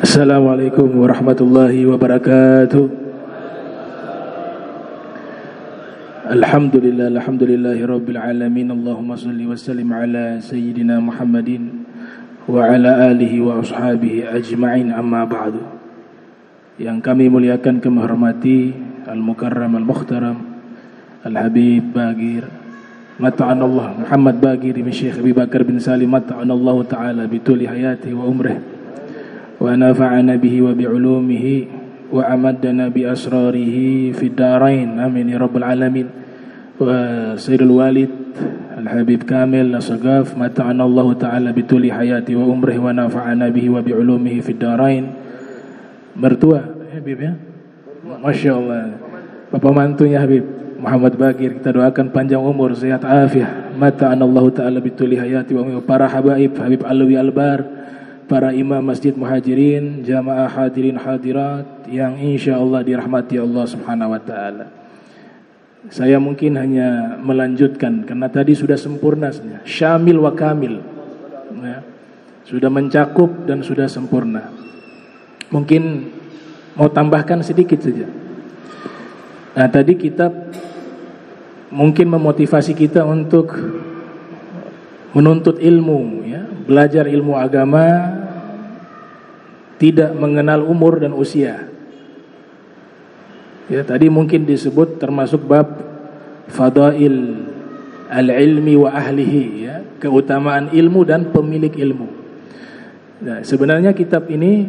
Assalamualaikum warahmatullahi wabarakatuh. Alhamdulillahi rabbil alamin. Allahumma salli wa sallim ala sayyidina Muhammadin wa ala alihi wa ashabihi ajma'in, amma ba'du. Yang kami muliakan, kami hormati Al-Mukarram Al-Mukhtaram Al-Habib Bagir Mata'anallah Muhammad Bagir bin Syekh Abi Bakar bin Salim Mata'anallahu ta'ala bituli hayati wa umrih wa nafa'ana bihi wa bi'ulumihi wa amaddana bi asrarihi fid darain, amin ya rabbal alamin. Wa sayyidul walid Al-Habib Kamil As-Sagaf mata'ana Allah ta'ala bituli hayati wa umrih wa nafa'ana bihi wa bi'ulumihi fid darain. Mertua Habib ya, Masya Allah, bapak mantunya Habib Muhammad Bagir, kita doakan panjang umur, sehat afiah. Mata'ana Allah ta'ala bituli hayati wa umrih. Para habaib Habib Alwi Albar, para imam Masjid Muhajirin, jamaah hadirin hadirat yang insyaallah dirahmati Allah Subhanahu wa taala. Saya mungkin hanya melanjutkan karena tadi sudah sempurna, syamil wa kamil, ya, sudah mencakup dan sudah sempurna. Mungkin mau tambahkan sedikit saja. Nah, tadi kitab mungkin memotivasi kita untuk menuntut ilmu, ya, belajar ilmu agama, tidak mengenal umur dan usia. Ya, tadi mungkin disebut termasuk bab fadail al-ilmi wa ahlihi, ya, keutamaan ilmu dan pemilik ilmu. Nah, sebenarnya kitab ini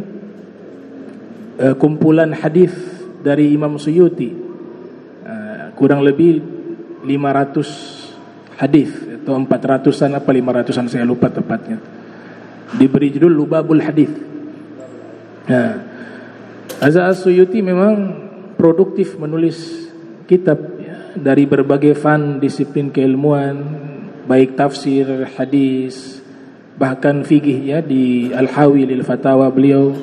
kumpulan hadis dari Imam Suyuti, kurang lebih 500 hadis atau 400-an apa 500-an, saya lupa tepatnya. Diberi judul Lubabul Hadis. Nah, Az-Suyuti memang produktif menulis kitab, ya, dari berbagai fan disiplin keilmuan, baik tafsir, hadis, bahkan fikih, ya, di Al-Hawi lil Fatawa beliau.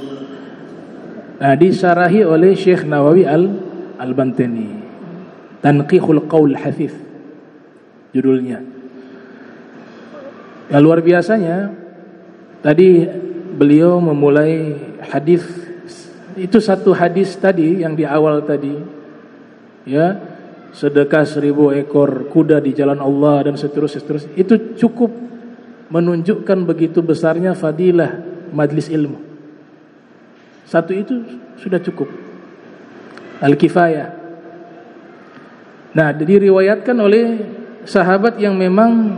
Nah, disyarahi oleh Syekh Nawawi Al-Bantani, Tanqihul Qaul Hafif judulnya. Yang luar biasanya, tadi beliau memulai hadis itu, satu hadis tadi yang di awal tadi, ya, sedekah 1000 ekor kuda di jalan Allah dan seterusnya, itu cukup menunjukkan begitu besarnya fadilah majlis ilmu. Satu itu sudah cukup, al-kifayah. Nah, diriwayatkan oleh sahabat yang memang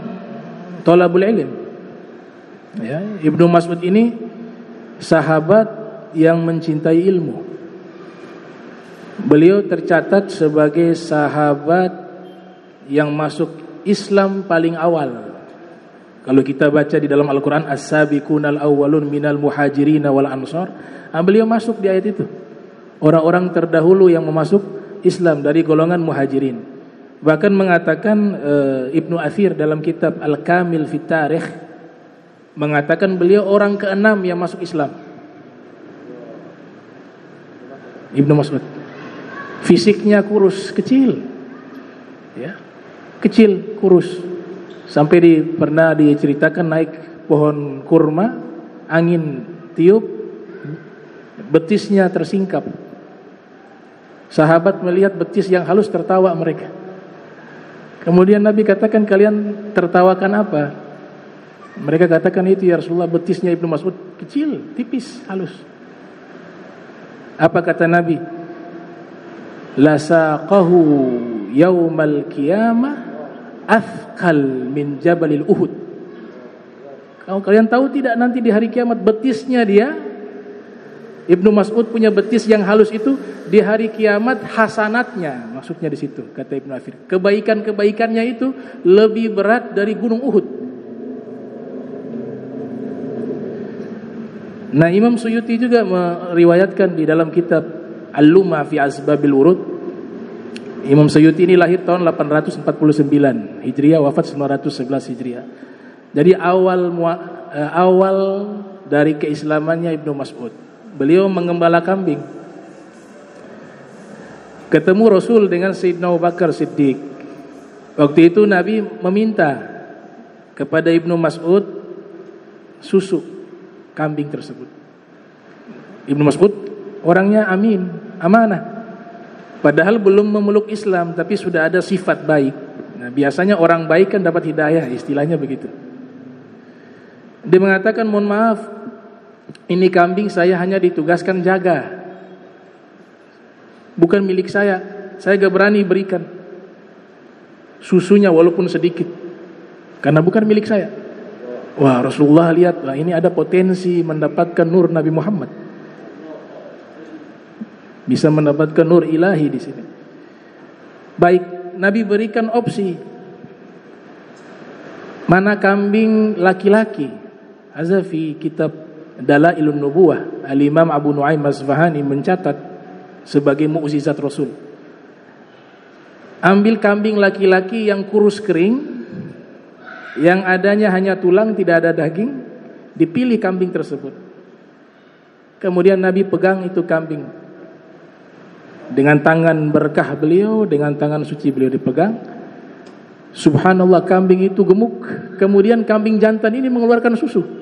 thalabul ilm, ya, Ibnu Mas'ud ini sahabat yang mencintai ilmu. Beliau tercatat sebagai sahabat yang masuk Islam paling awal. Kalau kita baca di dalam Al-Quran, as-sabiqunal awwalun minal muhajirin wal ansar, beliau masuk di ayat itu, orang-orang terdahulu yang memasuk Islam dari golongan muhajirin. Bahkan mengatakan Ibnu Athir dalam kitab Al-Kamil fi Tarikh, mengatakan beliau orang ke-6 yang masuk Islam. Ibnu Mas'ud fisiknya kurus, kecil, ya, kecil, kurus, sampai pernah diceritakan naik pohon kurma, angin tiup, betisnya tersingkap. Sahabat melihat betis yang halus, tertawa mereka. Kemudian Nabi katakan, kalian tertawakan apa? Mereka katakan, itu ya Rasulullah, betisnya Ibnu Mas'ud kecil, tipis, halus. Apa kata Nabi? Lasaqahu yaumal qiyamah athqal min jabalil Uhud. Kalian tahu tidak, nanti di hari kiamat betisnya dia, Ibnu Mas'ud punya betis yang halus itu, di hari kiamat hasanatnya, maksudnya di situ, kata Ibnu Athir, kebaikan-kebaikannya itu lebih berat dari gunung Uhud. Nah, Imam Suyuti juga meriwayatkan di dalam kitab Al-Lumah fi Asbabil Wurud. Imam Suyuti ini lahir tahun 849 Hijriah, wafat 911 Hijriah. Jadi awal dari keislamannya Ibnu Mas'ud, beliau mengembala kambing. Ketemu Rasul dengan Sayyidina Abu Bakar Siddiq. Waktu itu Nabi meminta kepada Ibnu Mas'ud susu kambing tersebut. Ibnu Mas'ud orangnya amin, amanah. Padahal belum memeluk Islam, tapi sudah ada sifat baik. Nah, biasanya orang baik kan dapat hidayah, istilahnya begitu. Dia mengatakan, mohon maaf, ini kambing saya hanya ditugaskan jaga, bukan milik saya gak berani berikan susunya walaupun sedikit, karena bukan milik saya. Wah, Rasulullah lihat, wah, ini ada potensi mendapatkan nur Nabi Muhammad, bisa mendapatkan nur ilahi di sini. Baik, Nabi berikan opsi, mana kambing laki-laki. Hadza fi kitab Dalailun Nubuwah, Al-Imam Abu Nuaim Asfahani mencatat sebagai mukjizat Rasul. Ambil kambing laki-laki yang kurus kering, yang adanya hanya tulang, tidak ada daging, dipilih kambing tersebut. Kemudian Nabi pegang itu kambing dengan tangan berkah beliau, dengan tangan suci beliau dipegang. Subhanallah, kambing itu gemuk. Kemudian kambing jantan ini mengeluarkan susu.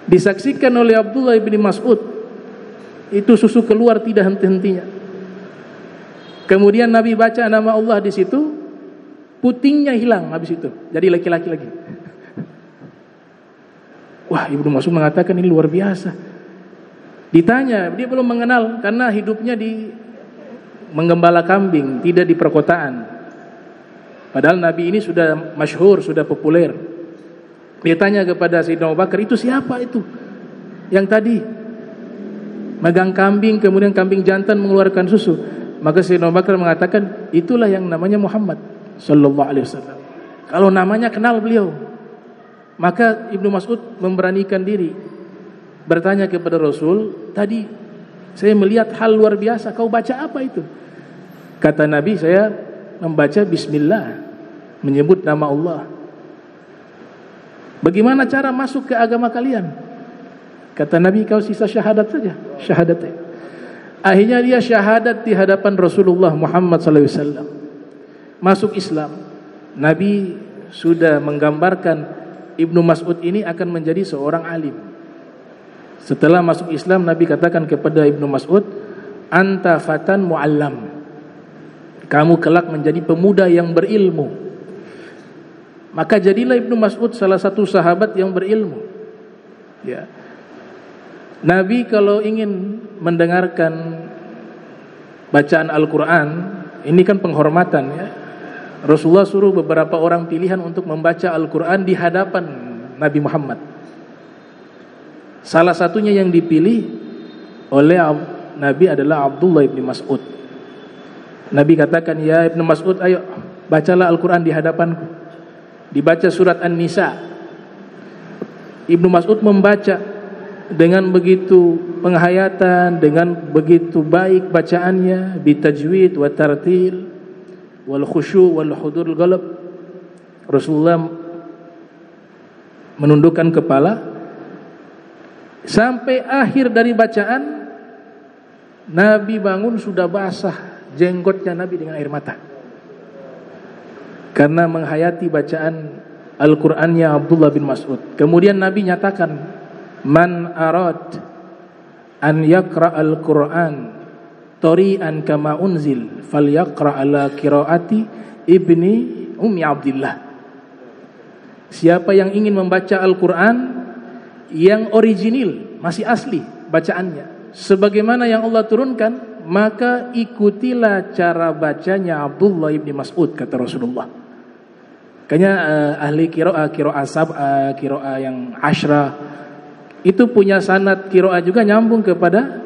Disaksikan oleh Abdullah bin Mas'ud, itu susu keluar tidak henti-hentinya. Kemudian Nabi baca nama Allah di situ, putingnya hilang habis itu, jadi laki-laki lagi. Wah, Ibnu Mas'ud mengatakan ini luar biasa. Ditanya, dia belum mengenal karena hidupnya di menggembala kambing, tidak di perkotaan. Padahal Nabi ini sudah masyhur, sudah populer. Dia tanya kepada Sayyidina Abu Bakar, itu siapa itu? Yang tadi megang kambing, kemudian kambing jantan mengeluarkan susu. Maka Sayyidina Abu Bakar mengatakan, itulah yang namanya Muhammad sallallahu alaihi wasallam. Kalau namanya kenal beliau. Maka Ibnu Mas'ud memberanikan diri bertanya kepada Rasul, tadi saya melihat hal luar biasa, kau baca apa itu? Kata Nabi, saya membaca bismillah, menyebut nama Allah. Bagaimana cara masuk ke agama kalian? Kata Nabi, kau sisa syahadat saja, syahadat. Akhirnya dia syahadat di hadapan Rasulullah Muhammad SAW, masuk Islam. Nabi sudah menggambarkan Ibnu Mas'ud ini akan menjadi seorang alim. Setelah masuk Islam, Nabi katakan kepada Ibnu Mas'ud, anta fatan mu'allam, kamu kelak menjadi pemuda yang berilmu. Maka jadilah Ibnu Mas'ud salah satu sahabat yang berilmu. Ya. Nabi kalau ingin mendengarkan bacaan Al-Quran, ini kan penghormatan ya. Rasulullah suruh beberapa orang pilihan untuk membaca Al-Quran di hadapan Nabi Muhammad. Salah satunya yang dipilih oleh Nabi adalah Abdullah bin Mas'ud. Nabi katakan, ya Ibnu Mas'ud, ayo bacalah Al-Quran di hadapanku. Dibaca surat An-Nisa. Ibnu Mas'ud membaca dengan begitu penghayatan, dengan begitu baik bacaannya, bitajwid wa tartil wal khusyu' wal hudurul qalb. Rasulullah menundukkan kepala sampai akhir dari bacaan. Nabi bangun sudah basah jenggotnya Nabi dengan air mata, karena menghayati bacaan Al-Qur'annya Abdullah bin Mas'ud. Kemudian Nabi nyatakan, man arad an yaqra al-Qur'an tari'an kama unzil falyaqra ala qiraati ibni Ummi Abdillah. Siapa yang ingin membaca Al-Qur'an yang original, masih asli bacaannya, sebagaimana yang Allah turunkan, maka ikutilah cara bacanya Abdullah bin Mas'ud, kata Rasulullah. Kayaknya ahli qiraah sab'ah, qiraah yang asyrah, itu punya sanad qiraah juga nyambung kepada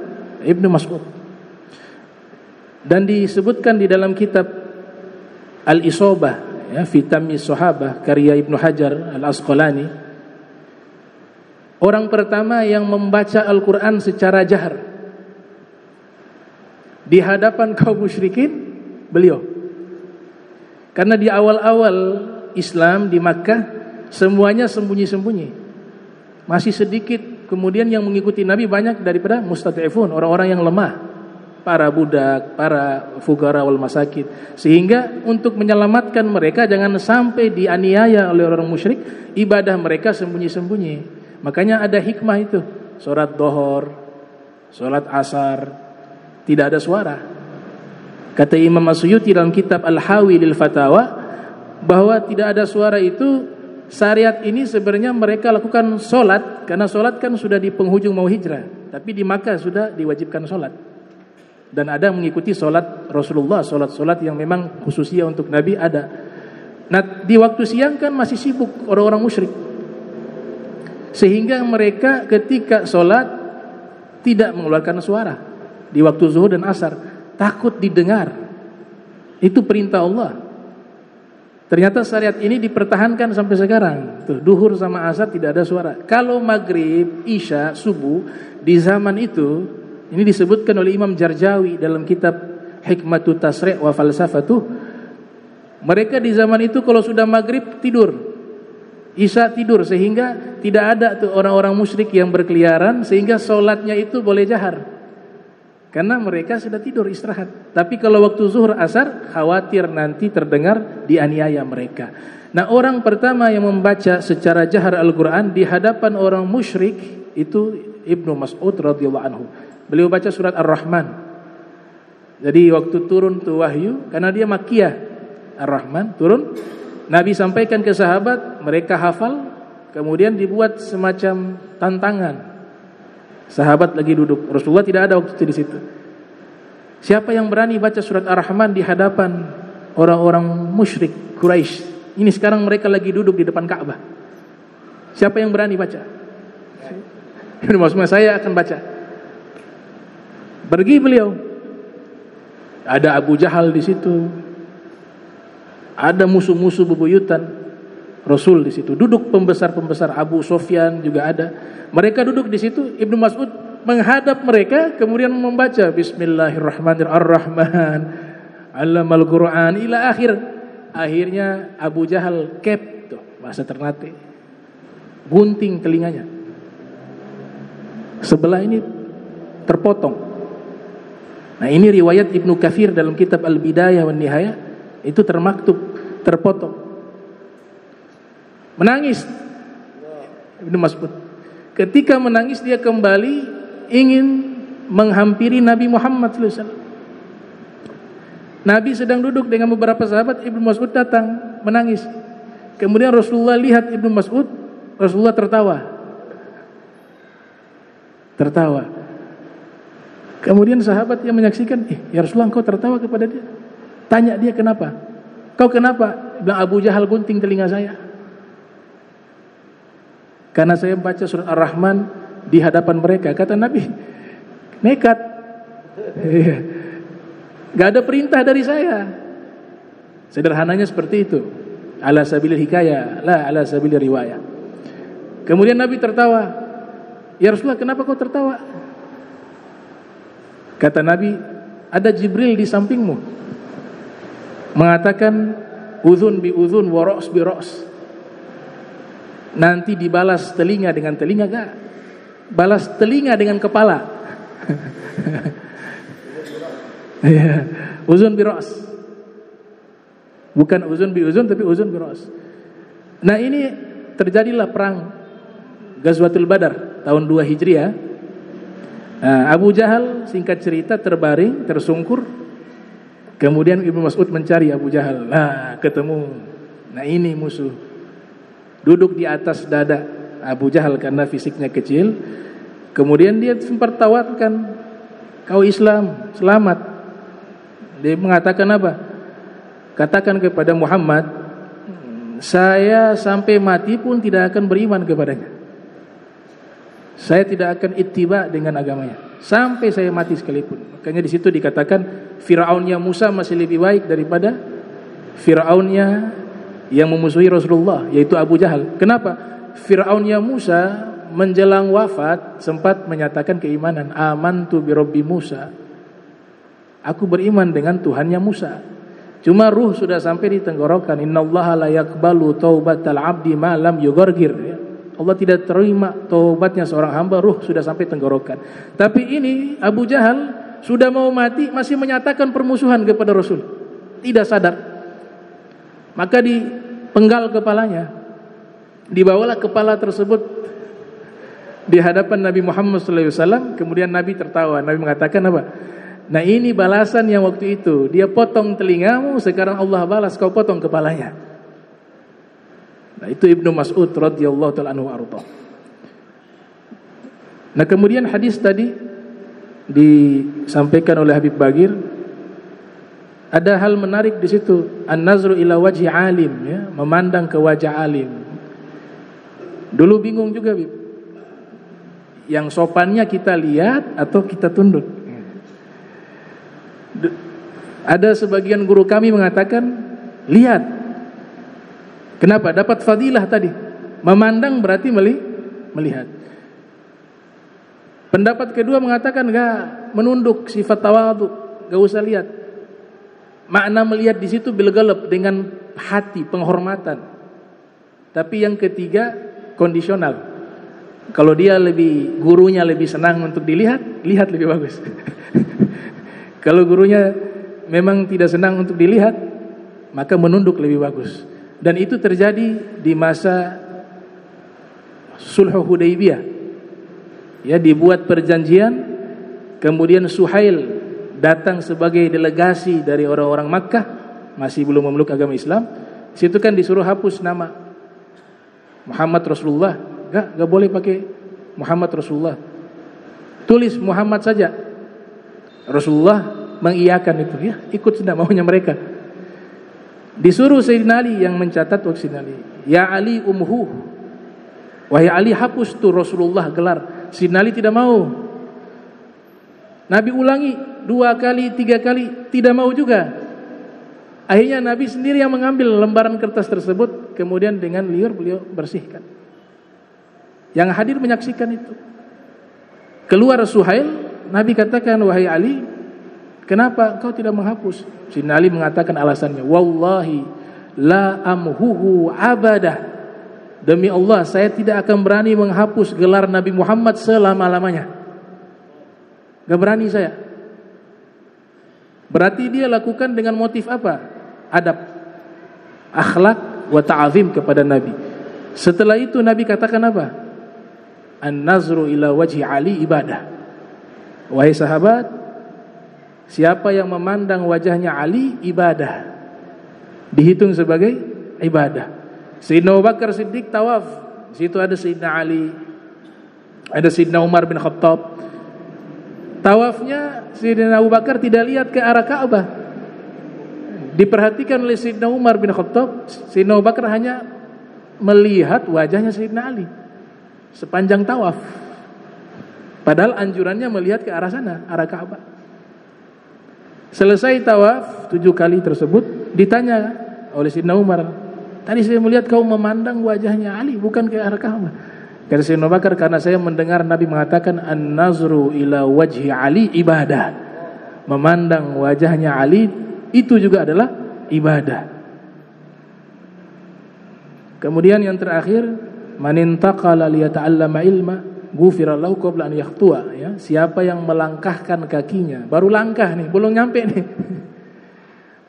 Ibnu Mas'ud. Dan disebutkan di dalam kitab Al-Isobah ya, fi Tamyiz Sahabah karya Ibnu Hajar Al-Asqalani, orang pertama yang membaca Al-Quran secara jahar di hadapan kaum musyrikin, beliau. Karena di awal-awal Islam di Makkah semuanya sembunyi-sembunyi, masih sedikit. Kemudian yang mengikuti Nabi banyak daripada mustad'ifun, orang-orang yang lemah. para budak, para fugara wal masakin. Sehingga untuk menyelamatkan mereka jangan sampai dianiaya oleh orang musyrik, ibadah mereka sembunyi-sembunyi. Makanya ada hikmah itu. Salat dhuhur, salat asar, tidak ada suara. Kata Imam As-Suyuti dalam kitab Al-Hawi lil Fatawa bahwa tidak ada suara itu, syariat ini sebenarnya mereka lakukan solat karena solat kan sudah di penghujung mau hijrah, tapi di Makkah sudah diwajibkan solat dan ada mengikuti solat Rasulullah, solat yang memang khususnya untuk Nabi ada. Nah di waktu siang kan masih sibuk orang-orang musyrik, sehingga mereka ketika solat tidak mengeluarkan suara di waktu zuhur dan asar, takut didengar. Itu perintah Allah. Ternyata syariat ini dipertahankan sampai sekarang. Tuh, duhur sama asar tidak ada suara. Kalau maghrib, isya, subuh di zaman itu, ini disebutkan oleh Imam Jarjawi dalam kitab Hikmatut Tasri' wa Falsafatuh. Mereka di zaman itu kalau sudah maghrib tidur, isya tidur, sehingga tidak ada tuh orang-orang musyrik yang berkeliaran, sehingga sholatnya itu boleh jahar. Karena mereka sudah tidur istirahat. Tapi kalau waktu zuhur asar khawatir nanti terdengar dianiaya mereka. Nah orang pertama yang membaca secara jahar Al-Quran di hadapan orang musyrik itu Ibnu Mas'ud radhiyallahu anhu. Beliau baca surat Ar-Rahman. Jadi waktu turun tuh wahyu, karena dia Makkiyah, Ar-Rahman turun, Nabi sampaikan ke sahabat, mereka hafal, kemudian dibuat semacam tantangan. Sahabat lagi duduk, Rasulullah tidak ada waktu itu di situ. Siapa yang berani baca surat Ar-Rahman di hadapan orang-orang musyrik Quraisy? Ini sekarang mereka lagi duduk di depan Ka'bah. Siapa yang berani baca? Ini maksudnya saya akan baca. Pergi beliau. Ada Abu Jahal di situ. Ada musuh-musuh bebuyutan Rasul di situ. Duduk pembesar-pembesar, Abu Sufyan juga ada. Mereka duduk di situ, Ibnu Mas'ud menghadap mereka kemudian membaca Bismillahirrahmanirrahim, Ar-Rahman, 'Allamal Qur'an ila akhir. Akhirnya Abu Jahal kep tuh, bahasa Ternate. Gunting telinganya. Sebelah ini terpotong. Nah, ini riwayat Ibnu Katsir dalam kitab Al-Bidayah wan Nihayah, itu termaktub, terpotong. Menangis Ibnu Mas'ud. Ketika menangis dia kembali ingin menghampiri Nabi Muhammad SAW. Nabi sedang duduk dengan beberapa sahabat, Ibnu Mas'ud datang menangis. Kemudian Rasulullah lihat Ibnu Mas'ud, Rasulullah tertawa. Kemudian sahabat yang menyaksikan, ya Rasulullah engkau tertawa kepada dia. Tanya dia kenapa? Kau kenapa? Bilang Abu Jahal gunting telinga saya. Karena saya membaca surat Ar-Rahman di hadapan mereka. Kata Nabi, nekat. Gak ada perintah dari saya. Sederhananya seperti itu. Ala sabilil hikayah, la ala sabilil riwayah. Kemudian Nabi tertawa. Ya Rasulullah, kenapa kau tertawa? Kata Nabi, ada Jibril di sampingmu mengatakan uzun bi uzun wa ra's bi ra's. Nanti dibalas telinga dengan telinga gak? Balas telinga dengan kepala. Uzun bi ra's. Bukan uzun bi uzun, tapi uzun bi ra's. Nah ini terjadilah perang Ghazwatul Badar tahun 2 Hijriah. Nah, Abu Jahal singkat cerita terbaring, tersungkur. Kemudian Ibnu Mas'ud mencari Abu Jahal. Nah ketemu. Nah ini musuh. Duduk di atas dada Abu Jahal karena fisiknya kecil. Kemudian dia sempat tawarkan, kau Islam, selamat. Dia mengatakan apa? Katakan kepada Muhammad, saya sampai mati pun tidak akan beriman kepadanya. Saya tidak akan ittiba dengan agamanya sampai saya mati sekalipun. Makanya di situ dikatakan Firaunnya Musa masih lebih baik daripada Firaunnya yang memusuhi Rasulullah, yaitu Abu Jahal. Kenapa? Firaunnya Musa menjelang wafat sempat menyatakan keimanan, amantu bi Rabbi Musa. Aku beriman dengan Tuhannya Musa. Cuma ruh sudah sampai di tenggorokan. Innallaha la yaqbalu taubatal abdi ma lam yughargir. Allah tidak terima taubatnya seorang hamba, ruh sudah sampai tenggorokan. Tapi ini Abu Jahal sudah mau mati masih menyatakan permusuhan kepada Rasul, tidak sadar. Maka dipenggal kepalanya, dibawalah kepala tersebut di hadapan Nabi Muhammad SAW. Kemudian Nabi tertawa. Nabi mengatakan apa? Nah, ini balasan yang waktu itu dia potong telingamu, sekarang Allah balas kau potong kepalanya. Nah, itu Ibnu Mas'ud radhiyallahu ta'ala anhu arda. Nah, kemudian hadis tadi disampaikan oleh Habib Bagir, ada hal menarik di situ, an-nazru ila wajhi alim, ya, memandang ke wajah alim. Dulu bingung juga, Bib, yang sopannya kita lihat atau kita tunduk. Ada sebagian guru kami mengatakan lihat. Kenapa? Dapat fadilah tadi. Memandang berarti melihat. Pendapat kedua mengatakan enggak, menunduk, sifat tawadhu, enggak usah lihat. Makna melihat di situ bil galab, dengan hati, penghormatan. Tapi yang ketiga kondisional. Kalau dia gurunya lebih senang untuk dilihat, lihat lebih bagus. Kalau gurunya memang tidak senang untuk dilihat, maka menunduk lebih bagus. Dan itu terjadi di masa Sulh Hudaybiyah. Ya, dibuat perjanjian, kemudian Suhail datang sebagai delegasi dari orang-orang Makkah, masih belum memeluk agama Islam. Situ kan disuruh hapus nama Muhammad Rasulullah. Enggak boleh pakai Muhammad Rasulullah. Tulis Muhammad saja. Rasulullah mengiyakan itu, ya, ikut sudah maunya mereka. Disuruh Sayyidina Ali yang mencatat waktu Sayyidina Ali, ya Ali umhu, wahai Ali hapus tuh Rasulullah gelar. Sayyidina Ali tidak mau. Nabi ulangi 2 kali, 3 kali, tidak mau juga. Akhirnya Nabi sendiri yang mengambil lembaran kertas tersebut, kemudian dengan liur beliau bersihkan. Yang hadir menyaksikan itu. Keluar Suhail, Nabi katakan, wahai Ali, kenapa engkau tidak menghapus? Sayyidina Ali mengatakan alasannya, wallahi la amhuhu abadah. Demi Allah, saya tidak akan berani menghapus gelar Nabi Muhammad selama-lamanya. Gak berani saya. Berarti dia lakukan dengan motif apa? Adab, akhlak, wa ta'azim kepada Nabi. Setelah itu Nabi katakan apa? An-nazru ila wajhi Ali ibadah. Wahai sahabat, siapa yang memandang wajahnya Ali, ibadah. Dihitung sebagai ibadah. Sayyidina Abu Bakar Siddiq tawaf. Di situ ada Sayyidina Ali, ada Sayyidina Umar bin Khattab. Tawafnya Sayyidina Abu Bakar tidak lihat ke arah Ka'bah. Diperhatikan oleh Sayyidina Umar bin Khattab. Sayyidina Abu Bakar hanya melihat wajahnya Sayyidina Ali sepanjang tawaf. Padahal anjurannya melihat ke arah sana, arah Ka'bah. Selesai tawaf 7 kali tersebut, ditanya oleh Sayyidina Umar, tadi saya melihat kau memandang wajahnya Ali, bukan ke arah Ka'bah. Kata Sayyidina Abu Bakar, karena saya mendengar Nabi mengatakan an-nazru ila wajhi Ali ibadah. Memandang wajahnya Ali itu juga adalah ibadah. Kemudian yang terakhir, man intaqala liyata'allama ilma ghufira lahu qabla an yakhtua, ya. Siapa yang melangkahkan kakinya, baru langkah nih, belum nyampe nih.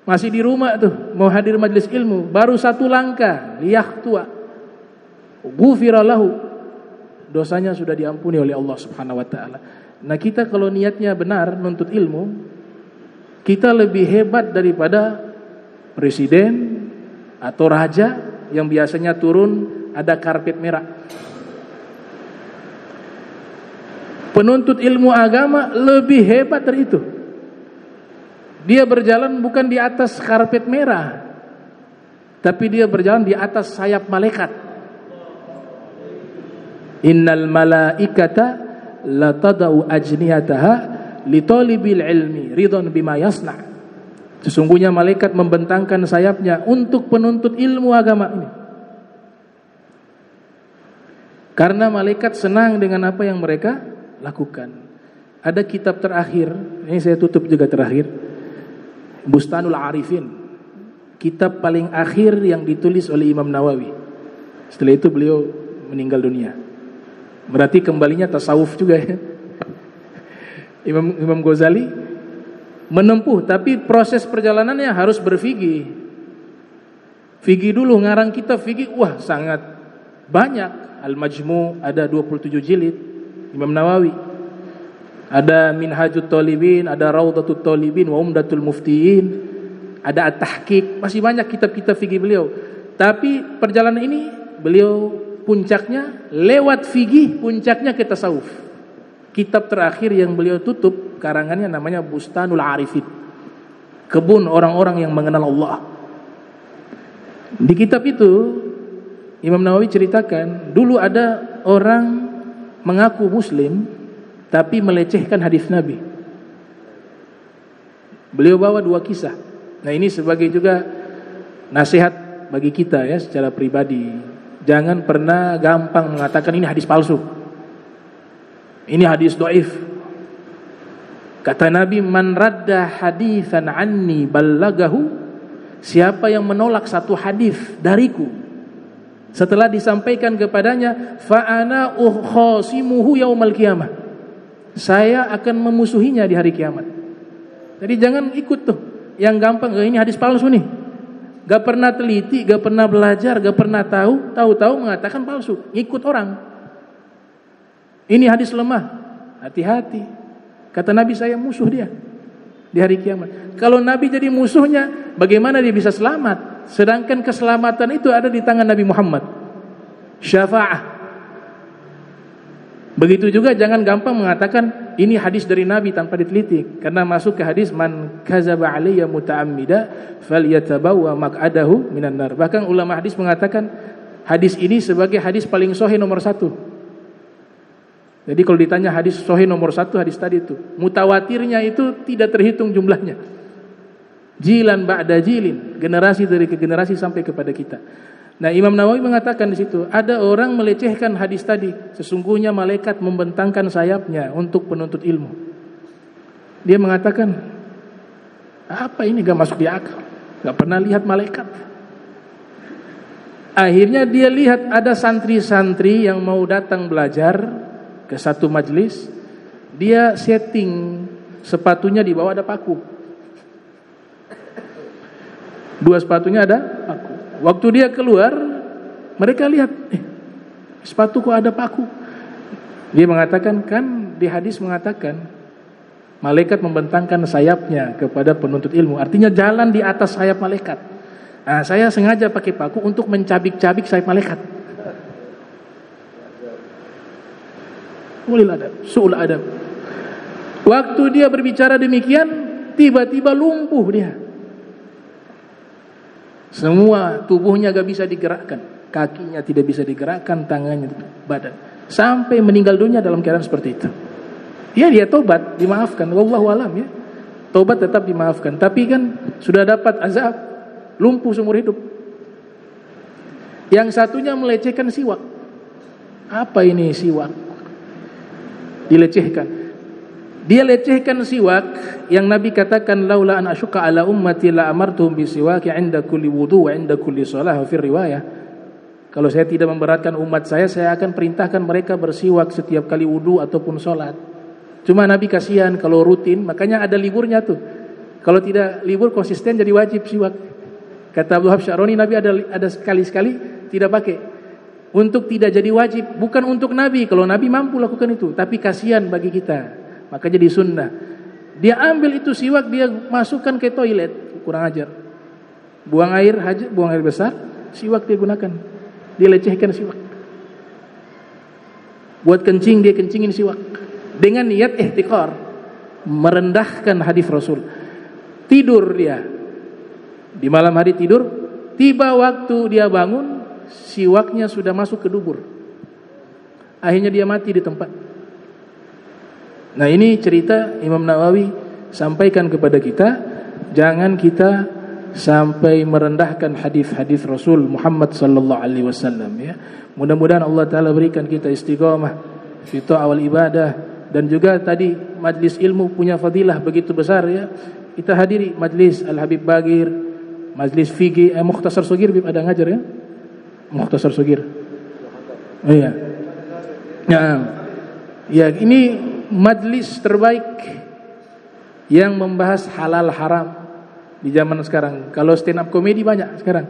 Masih di rumah tuh, mau hadir majelis ilmu, baru 1 langkah, liyakhtua. Ghufira lahu, dosanya sudah diampuni oleh Allah Subhanahu wa taala. Nah, kita kalau niatnya benar nuntut ilmu, kita lebih hebat daripada presiden atau raja yang biasanya turun ada karpet merah. Penuntut ilmu agama lebih hebat dari itu. Dia berjalan bukan di atas karpet merah, tapi dia berjalan di atas sayap malaikat. Innal malaikata la tadau ajniyataha li talibil ilmi ridwan bima yasna. Sesungguhnya malaikat membentangkan sayapnya untuk penuntut ilmu agama ini. Karena malaikat senang dengan apa yang mereka lakukan. Ada kitab terakhir, ini saya tutup juga terakhir, Bustanul Arifin, kitab paling akhir yang ditulis oleh Imam Nawawi. Setelah itu beliau meninggal dunia. Berarti kembalinya tasawuf juga, ya. Imam Ghazali menempuh, tapi proses perjalanannya harus berfikih. Fikih dulu, ngarang kitab fikih, wah sangat banyak. Al-Majmu' ada 27 jilid, Imam Nawawi. Ada Minhajut Talibin, ada Raudhatut Talibin wa Umdatul Muftiyin, ada At-Tahqiq, masih banyak kitab-kitab fikih beliau. Tapi perjalanan ini beliau puncaknya lewat fikih, puncaknya ke tasawuf. Kitab terakhir yang beliau tutup karangannya namanya Bustanul Arifin, kebun orang-orang yang mengenal Allah. Di kitab itu Imam Nawawi ceritakan, dulu ada orang mengaku muslim tapi melecehkan hadis Nabi. Beliau bawa 2 kisah. Nah, ini sebagai juga nasihat bagi kita ya secara pribadi. Jangan pernah gampang mengatakan ini hadis palsu, ini hadis dhaif. Kata Nabi, man radda haditsan anni ballagahu, siapa yang menolak satu hadis dariku setelah disampaikan kepadanya, fa ana ukhasimuhu yaumal qiyamah, saya akan memusuhinya di hari kiamat. Jadi jangan ikut tuh yang gampang, ini hadis palsu nih, gak pernah teliti, gak pernah belajar, gak pernah tahu mengatakan palsu, ikut orang. Ini hadis lemah, hati-hati. Kata Nabi, saya musuh dia di hari kiamat. Kalau Nabi jadi musuhnya, bagaimana dia bisa selamat? Sedangkan keselamatan itu ada di tangan Nabi Muhammad, syafa'ah. Begitu juga jangan gampang mengatakan ini hadis dari Nabi tanpa diteliti, karena masuk ke hadis man kadzaba alayya muta'ammida falyatabawwa maq'adahu minan nar. Bahkan ulama hadis mengatakan hadis ini sebagai hadis paling sahih nomor 1. Jadi kalau ditanya hadis sahih nomor 1, hadis tadi itu. Mutawatirnya itu tidak terhitung jumlahnya. Jilan ba'da jilin, generasi dari ke generasi sampai kepada kita. Nah, Imam Nawawi mengatakan di situ, ada orang melecehkan hadis tadi, sesungguhnya malaikat membentangkan sayapnya untuk penuntut ilmu. Dia mengatakan, apa ini gak masuk di akal, gak pernah lihat malaikat. Akhirnya dia lihat ada santri-santri yang mau datang belajar ke satu majelis, dia setting sepatunya di bawah ada paku. 2 sepatunya ada paku. Waktu dia keluar, mereka lihat, sepatu kok ada paku. Dia mengatakan, kan di hadis mengatakan malaikat membentangkan sayapnya kepada penuntut ilmu. Artinya jalan di atas sayap malaikat. Nah, saya sengaja pakai paku untuk mencabik-cabik sayap malaikat. Ulil adab, su'ul adab. Waktu dia berbicara demikian, tiba-tiba lumpuh dia. Semua tubuhnya gak bisa digerakkan, kakinya tidak bisa digerakkan, tangannya, badan, sampai meninggal dunia dalam keadaan seperti itu. Ya, dia tobat, dimaafkan, wallahu alam ya. Tobat tetap dimaafkan, tapi kan sudah dapat azab, lumpuh seumur hidup. Yang satunya melecehkan siwak. Apa ini siwak? Dilecehkan. Dia lecehkan siwak yang Nabi katakan, laula an asyqa ala ummati la amartuhum bisiwaki 'inda kulli wudu wa 'inda kulli shalah fi riwayah. Kalau saya tidak memberatkan umat saya akan perintahkan mereka bersiwak setiap kali wudu ataupun salat. Cuma Nabi kasihan kalau rutin, makanya ada liburnya tuh. Kalau tidak libur konsisten jadi wajib siwak. Kata Abu Habs Syaroni, Nabi ada sekali-sekali tidak pakai. Untuk tidak jadi wajib, bukan untuk Nabi. Kalau Nabi mampu lakukan itu, tapi kasihan bagi kita. Maka jadi sunnah. Dia ambil itu siwak, dia masukkan ke toilet, kurang ajar. Buang air hajat, buang air besar, siwak dia gunakan. Dia lecehkan siwak. Buat kencing, dia kencingin siwak. Dengan niat ihtiqar, merendahkan hadis Rasul. Tidur dia. Di malam hari tidur, tiba waktu dia bangun, siwaknya sudah masuk ke dubur. Akhirnya dia mati di tempat. Nah, ini cerita Imam Nawawi sampaikan kepada kita, jangan kita sampai merendahkan hadis-hadis Rasul Muhammad sallallahu alaihi wasallam ya. Mudah-mudahan Allah taala berikan kita istiqamah fi ta'awal ibadah, dan juga tadi majlis ilmu punya fadilah begitu besar ya. Kita hadiri majlis Al Habib Bagir, majlis fikih Mukhtasar Shagir, ada ngajar ya? Mukhtasar Shagir. Oh iya. Ya, ini majlis terbaik yang membahas halal haram di zaman sekarang. Kalau stand up comedy banyak sekarang,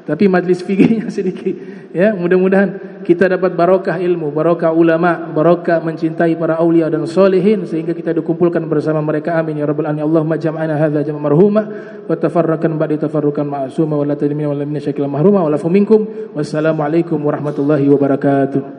tapi majlis fikihnya sedikit. Ya, mudah-mudahan kita dapat barokah ilmu, barokah ulama, barokah mencintai para aulia dan solehin, sehingga kita dikumpulkan bersama mereka. Amin ya rabbal alamin. Allahumma jam'ana hadza jam'an marhuma wa tafarraqan ba'da tafarruqan ma'suma wa la tadmina wa la minna syakila mahruma wa la minkum. Wassalamu alaikum warahmatullahi wabarakatuh.